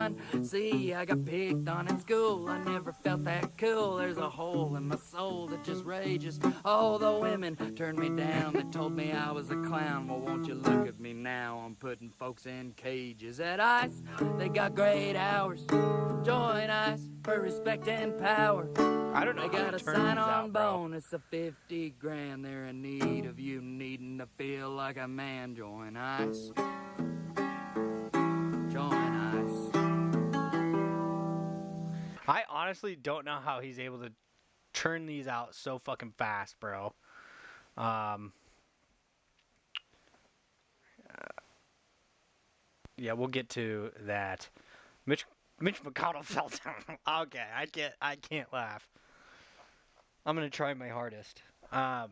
mind. See, I got picked on in school, I never felt that cool. There's a hole in my soul that just rages. All the women turned me down, they told me I was a clown. Well, won't you look at me now, I'm putting folks in cages. At ICE, they got great hours. Join ICE for respect and power. I don't know. They got a sign-on bonus of 50 grand. They're in need of you needing to feel like a man. Join ICE. Join ICE. I honestly don't know how he's able to churn these out so fucking fast, bro. Yeah, we'll get to that. Mitch McConnell fell down. Okay, I can't laugh. I'm gonna try my hardest. I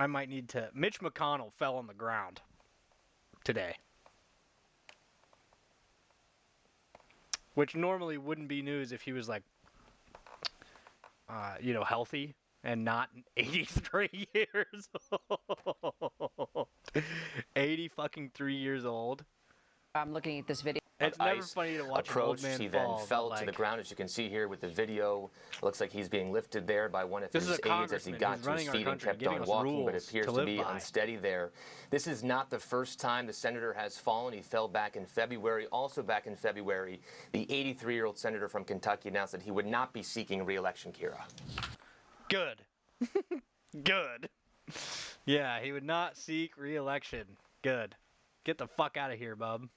might need to. Mitch McConnell fell on the ground today, which normally wouldn't be news if he was like, healthy and not 83 years old. 80 fucking 3 years old. I'm looking at this video. It's never funny to watch an old man he fall. then fell to the ground, as you can see here with the video. It looks like he's being lifted there by one of his aides as he got to his feet and kept on walking, but it appears to be unsteady there. This is not the first time the senator has fallen. He fell back in February. Also back in February, the 83-year-old senator from Kentucky announced that he would not be seeking re-election, Kira. Good. Good. Yeah, he would not seek re-election. Good. Get the fuck out of here, bub.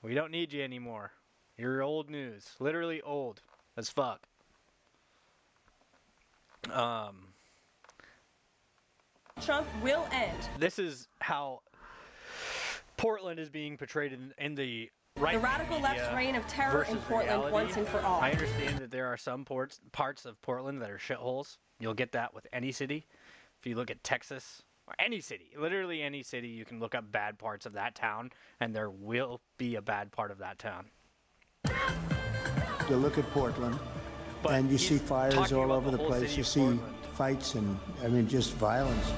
We don't need you anymore. You're old news. Literally old as fuck. Trump will end. This is how Portland is being portrayed in the right. The radical left's reign of terror in Portland once and for all. I understand that there are some parts of Portland that are shitholes. You'll get that with any city. If you look at Texas, or any city, literally any city, you can look up bad parts of that town, and there will be a bad part of that town. You look at Portland, and you see fires all over the place. You see fights and, I mean, just violence.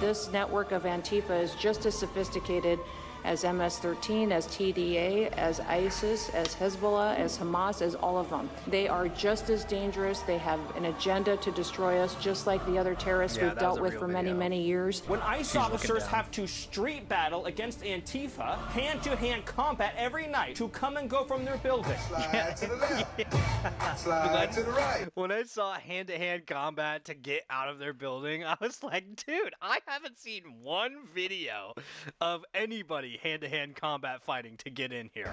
This network of Antifa is just as sophisticated as MS-13, as TDA, as ISIS, as Hezbollah, as Hamas, as all of them. They are just as dangerous. They have an agenda to destroy us, just like the other terrorists we've dealt with for many, many years. When ICE officers have to street battle against Antifa, hand-to-hand combat every night to come and go from their building. Slide to the left. Slide to the right. When I saw hand-to-hand combat to get out of their building, I was like, dude, I haven't seen one video of anybody hand-to-hand combat fighting to get in here.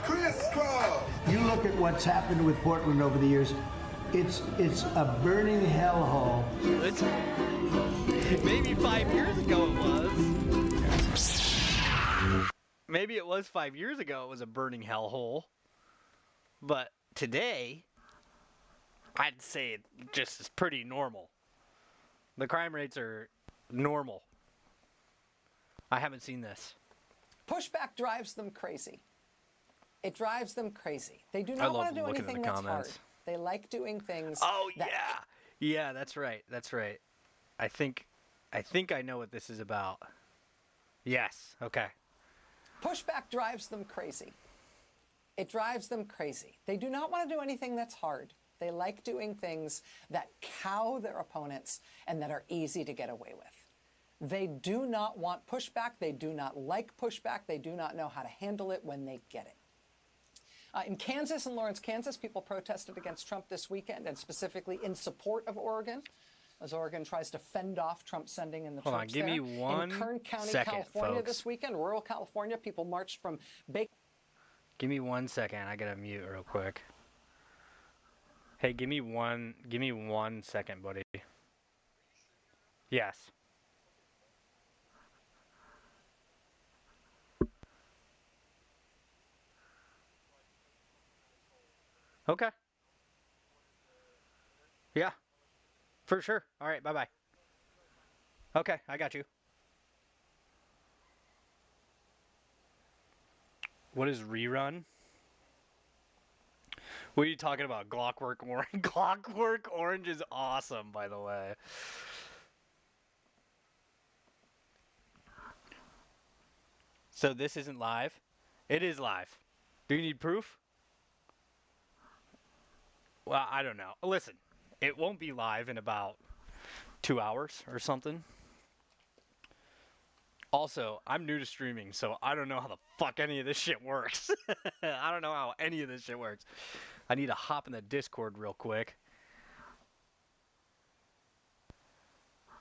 Crisscross. You look at what's happened with Portland over the years. It's a burning hellhole. Maybe 5 years ago it was. Maybe it was 5 years ago it was a burning hellhole. But today, I'd say it just is pretty normal. The crime rates are normal. I haven't seen this. Pushback drives them crazy. It drives them crazy. They do not want to do anything that's hard. They like doing things. Oh, yeah. Yeah, that's right. That's right. I think I know what this is about. Yes. Okay. Pushback drives them crazy. It drives them crazy. They do not want to do anything that's hard. They like doing things that cow their opponents and that are easy to get away with. They do not want pushback. They do not like pushback. They do not know how to handle it when they get it. In Kansas and Lawrence, Kansas, people protested against Trump this weekend, and specifically in support of Oregon, as Oregon tries to fend off Trump sending in the troops there. Hold on, give me 1 In Kern County, second, California, folks. this weekend, rural California, people marched from Baker. Give me 1 second. I gotta mute real quick. Hey, give me 1 second, buddy. Yes. Okay. Yeah. For sure. All right, bye-bye. Okay, I got you. What is rerun? What are you talking about? Clockwork Orange? Clockwork Orange is awesome, by the way. So this isn't live? It is live. Do you need proof? Well, I don't know. Listen, it won't be live in about 2 hours or something. Also, I'm new to streaming, so I don't know how the fuck any of this shit works. I don't know how any of this shit works. I need to hop in the Discord real quick.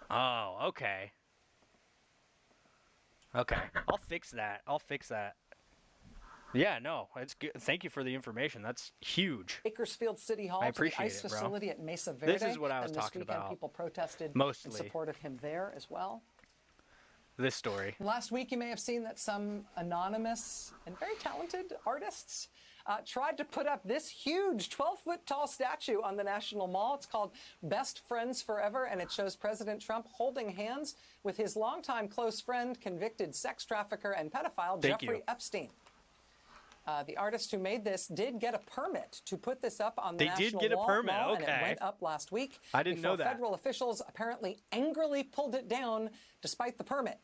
Oh, okay. Okay, I'll fix that. Yeah, no, it's good. Thank you for the information. That's huge. Bakersfield City Hall I to the appreciate ICE it, bro. facility at Mesa Verde. This is what I was and this talking weekend, about. People protested Mostly. in support of him there as well. This story. Last week, you may have seen that some anonymous and very talented artists tried to put up this huge 12-foot tall statue on the National Mall. It's called Best Friends Forever, and it shows President Trump holding hands with his longtime close friend, convicted sex trafficker and pedophile Jeffrey Epstein. The artist who made this did get a permit to put this up on the National Mall, and it went up last week. I didn't know that. Federal officials apparently angrily pulled it down despite the permit,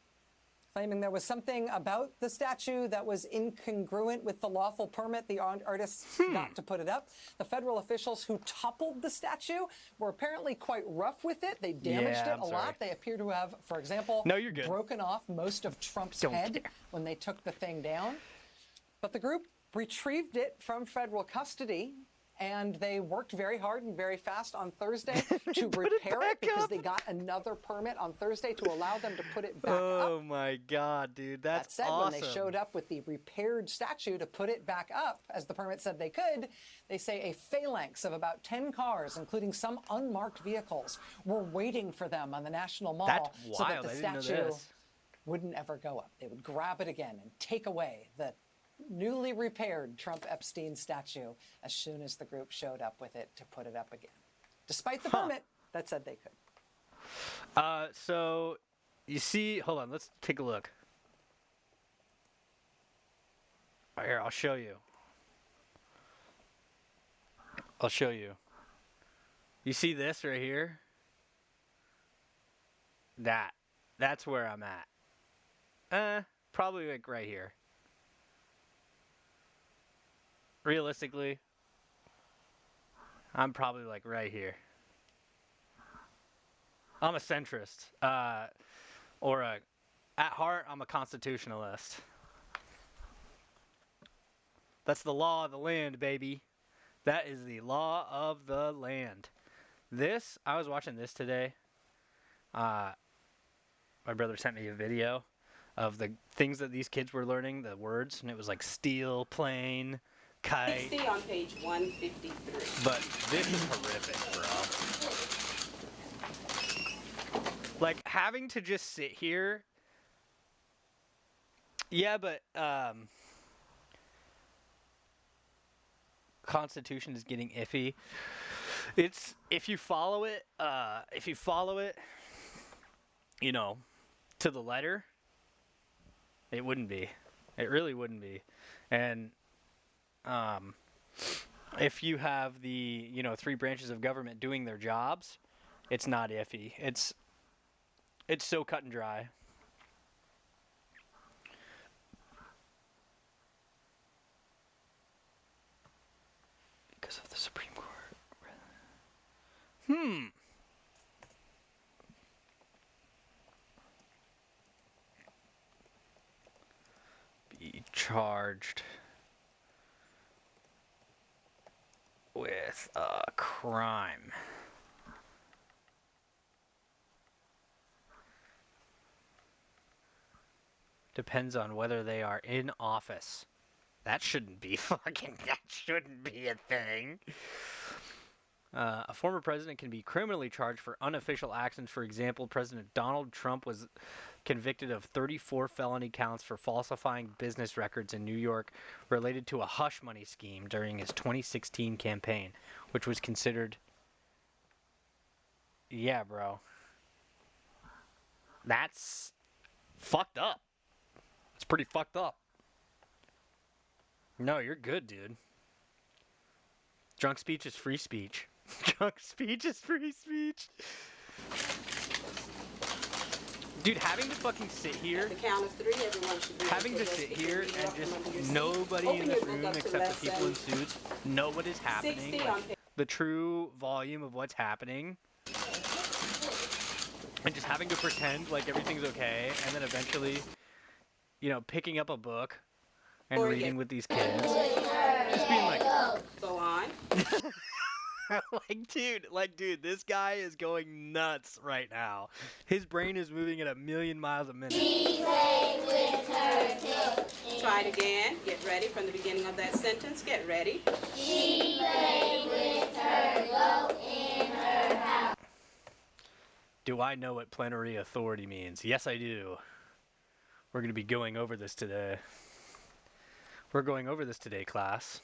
claiming there was something about the statue that was incongruent with the lawful permit the artists got to put it up. The federal officials who toppled the statue were apparently quite rough with it. They damaged it a lot. They appear to have, for example, broken off most of Trump's head when they took the thing down. But the group retrieved it from federal custody, and they worked very hard and very fast on Thursday to repair it because they got another permit on Thursday to allow them to put it back up. Oh my God, dude, that's that said, awesome. when they showed up with the repaired statue to put it back up, as the permit said they could, they say a phalanx of about 10 cars, including some unmarked vehicles, were waiting for them on the National Mall so that the statue wouldn't ever go up. They would grab it again and take away the newly repaired Trump Epstein statue as soon as the group showed up with it to put it up again, despite the permit that said they could. So you see, hold on, let's take a look. Right here, I'll show you. You see this right here? That's where I'm at. Probably like right here. Realistically, I'm probably like right here. I'm a centrist, at heart, I'm a constitutionalist. That's the law of the land, baby. That is the law of the land. I was watching this today. My brother sent me a video of the things that these kids were learning, the words, and it was like steel, plane, kite. 60 on page 153. But this is horrific, bro. Like, having to just sit here. Yeah, but Constitution is getting iffy. It's if you follow it, you know, to the letter, it wouldn't be. It really wouldn't be. And if you have the, three branches of government doing their jobs, it's not iffy. It's so cut and dry. Because of the Supreme Court. Be charged with a crime. Depends on whether they are in office. That shouldn't be that shouldn't be a thing. A former president can be criminally charged for unofficial actions. For example, President Donald Trump was convicted of 34 felony counts for falsifying business records in New York related to a hush money scheme during his 2016 campaign, which was considered... Yeah, bro. That's fucked up. It's pretty fucked up. No, you're good, dude. Drunk speech is free speech. Drunk speech is free speech. Dude, having to fucking sit here. At the count of 3, everyone should be Having to sit here and just nobody in this room except the people in suits know what is happening. Like, the true volume of what's happening. And just having to pretend like everything's okay, and then eventually, you know, picking up a book and reading with these kids. Just being like, go on. like, dude, this guy is going nuts right now. His brain is moving at 1,000,000 miles a minute. She played with her tail. Try it again. Get ready from the beginning of that sentence. Get ready. She played with her goat in her house. Do I know what plenary authority means? Yes, I do. We're going to be going over this today. We're going over this today, class.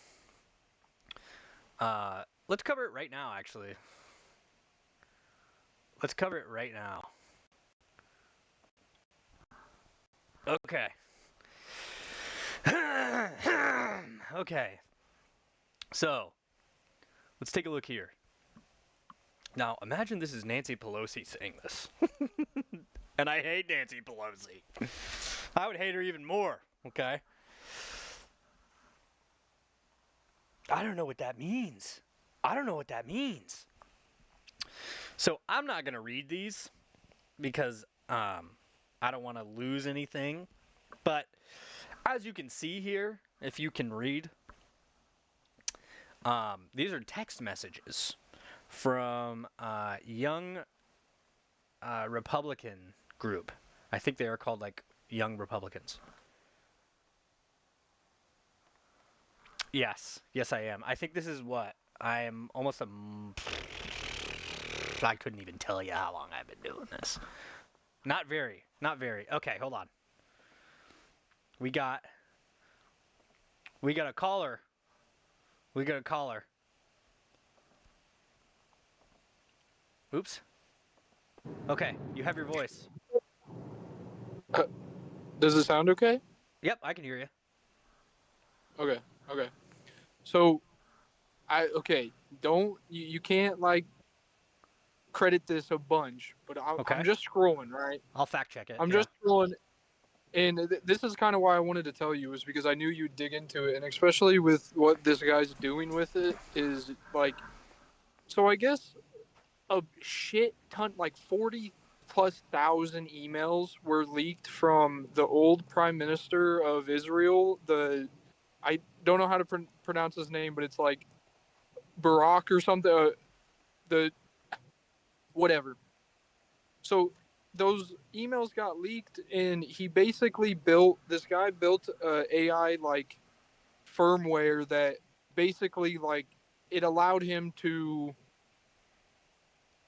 Let's cover it right now, actually. Let's cover it right now. Okay. Okay. So, let's take a look here. Now, imagine this is Nancy Pelosi saying this. And I hate Nancy Pelosi. I would hate her even more, okay? I don't know what that means. I don't know what that means. So I'm not going to read these because I don't want to lose anything. But as you can see here, if you can read, these are text messages from Young Republican group. I think they are called like Young Republicans. Yes, I am. I think this is what? I am almost I couldn't even tell you how long I've been doing this. Not very. Okay, hold on. We got a caller. Oops. Okay, you have your voice. Does it sound okay? Yep, I can hear you. Okay. So, you can't like credit this a bunch, but I'm just scrolling, right? I'll fact check it. I'm just scrolling, and this is kind of why I wanted to tell you, is because I knew you'd dig into it, and especially with what this guy's doing with it is like, so I guess a shit ton, like 40,000+ emails were leaked from the old Prime Minister of Israel, I don't know how to pronounce his name, but it's like Barack or something. Whatever. So those emails got leaked, and he basically built AI like firmware that basically like it allowed him to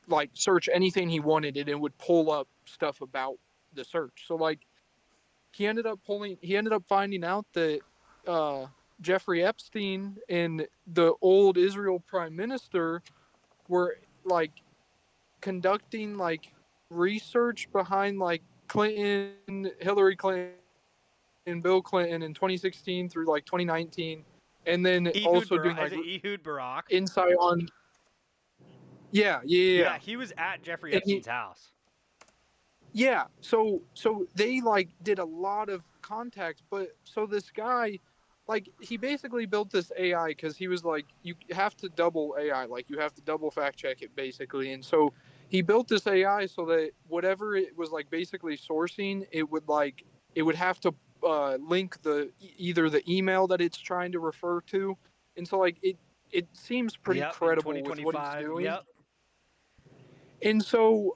like search anything he wanted, and it would pull up stuff about the search. So like he ended up finding out that Jeffrey Epstein and the old Israel prime minister were like conducting like research behind like Clinton, Hillary Clinton, and Bill Clinton in 2016 through like 2019, and then also doing like Ehud Barak insight on. Yeah. He was at Jeffrey Epstein's house. Yeah, so they like did a lot of contacts, but so this guy, like he basically built this AI because he was like, you have to double AI, like you have to double fact check it basically, and so he built this AI so that whatever it was like basically sourcing, it would have to link either the email that it's trying to refer to, and so like it seems pretty credible with what he's doing. Yep. And so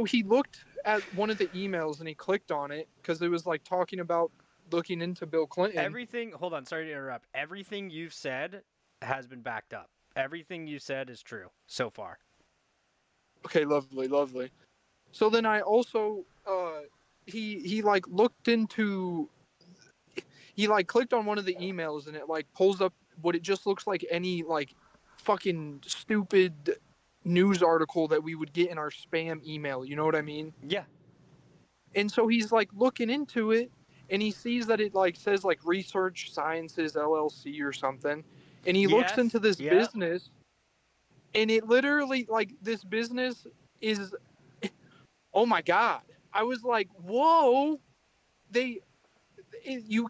he looked at one of the emails and he clicked on it because it was like talking about looking into Bill Clinton. Hold on, sorry to interrupt. Everything you've said has been backed up. Everything you said is true so far. Okay, lovely. So then I also he like looked into, he like clicked on one of the emails and it like pulls up what it just looks like any like fucking stupid news article that we would get in our spam email, you know what I mean? Yeah. And so he's like looking into it and he sees that it like says like Research Sciences LLC or something, and he looks into this business, and it literally like this business is oh my God. I was like, whoa, you